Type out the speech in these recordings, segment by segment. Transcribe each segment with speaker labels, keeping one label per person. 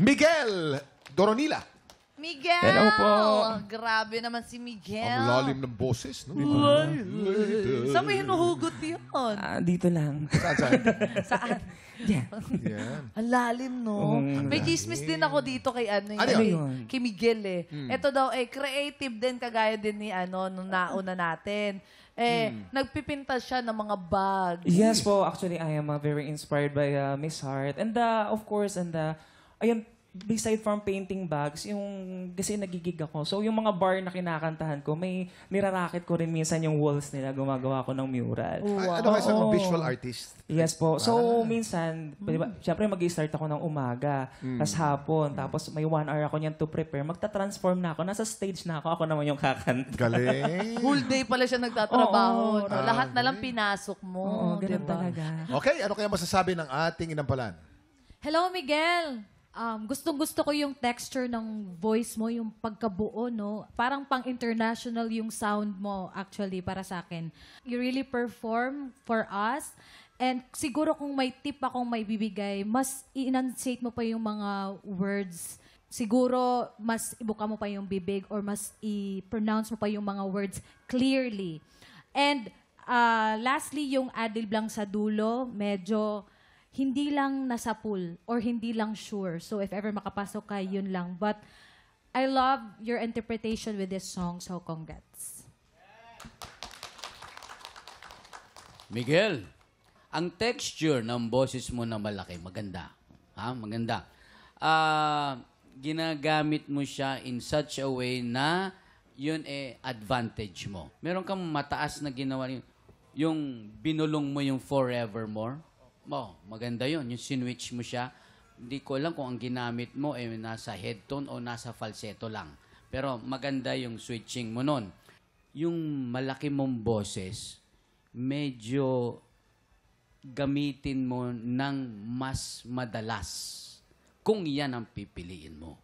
Speaker 1: Miguel Doronila.
Speaker 2: Miguel!
Speaker 3: Hello po.
Speaker 2: Grabe naman si Miguel.
Speaker 1: Ang lalim ng boses, no?
Speaker 2: Saan mo hinuhugot yun?
Speaker 3: Dito lang.
Speaker 1: Saan?
Speaker 2: Saan?
Speaker 3: Yeah.
Speaker 1: Yan.
Speaker 2: Ang lalim, no? May chismis din ako dito kay,
Speaker 1: Ano
Speaker 3: yun?
Speaker 2: kay Miguel, eh. Ito daw, creative din, kagaya din ni, nung nauna natin. Nagpipinta siya ng mga bags.
Speaker 3: Yes po, actually I am very inspired by Miss Hart. And of course, ayun, beside from painting bags, yung kasi nagigig ako. So yung mga bar na kinakantahan ko, may nirarakit ko rin minsan yung walls nila, gumagawa ko ng mural.
Speaker 1: Ano kayo sa mga visual artist?
Speaker 3: Yes po. So minsan, diba, syempre mag-i-start ako ng umaga, tas hapon, tapos may 1 hour ako niyan to prepare. Magta-transform na ako, nasa stage na ako naman yung kakanta.
Speaker 1: Galing.
Speaker 2: Whole day pala siya nagtatrabaho.
Speaker 3: Oo.
Speaker 2: No? Lahat na lang pinasok mo.
Speaker 3: Oo, ganun
Speaker 2: diba?
Speaker 3: talaga.
Speaker 1: Okay, ano kaya masasabi ng ating inampalan?
Speaker 4: Hello, Miguel. Gustong-gusto ko yung texture ng voice mo, yung pagkabuo, no? Parang pang-international yung sound mo, actually, para sa akin. You really perform for us. And siguro kung may tip akong may bibigay, mas i-enunciate mo pa yung mga words. Siguro, mas ibuka mo pa yung bibig or mas i-pronounce mo pa yung mga words clearly. And lastly, yung adlib lang sa dulo, medyo hindi lang nasa pool or hindi lang sure. So if ever makapasok ka, yun lang. But I love your interpretation with this song, so congrats.
Speaker 5: Miguel, ang texture ng boses mo na malaki, maganda. Ha? Maganda. Ginagamit mo siya in such a way na yun advantage mo. Meron kang mataas na ginawa, yung binulong mo yung forevermore. Maganda yun. Yung sinwitch mo siya. Hindi ko alam kung ang ginamit mo nasa headtone o nasa falsetto lang. Pero maganda yung switching mo nun. Yung malaki mong boses, medyo gamitin mo ng mas madalas kung yan ang pipiliin mo.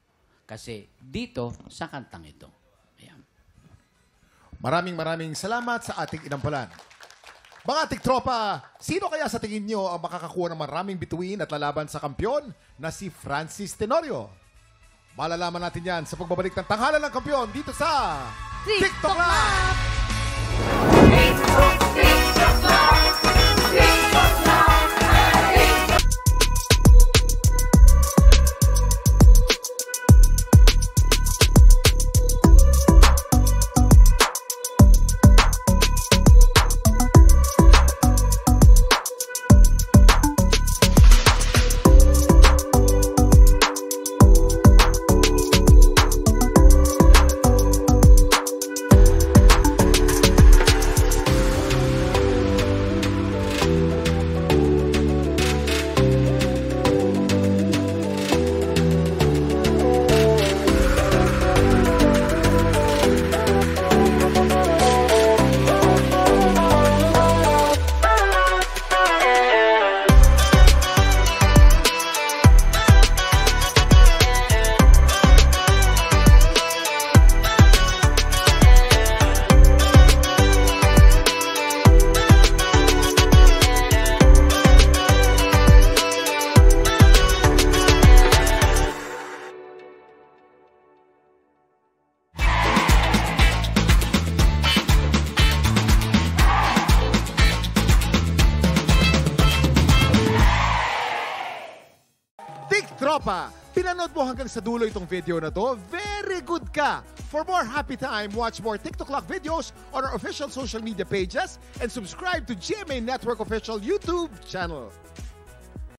Speaker 5: Kasi dito, sa kantang ito. Ayan.
Speaker 1: Maraming salamat sa ating inampalan. Mga tiktropa, sino kaya sa tingin nyo ang makakakuha ng maraming bituin at lalaban sa kampyon na si Francis Tenorio? Malalaman natin yan sa pagbabalik ng Tanghalan ng Kampyon dito sa TikTok Live! Tropa, pinanood mo hanggang sa dulo itong video na to, very good ka! For more happy time, watch more TikTok Lock videos on our official social media pages and subscribe to GMA Network official YouTube channel.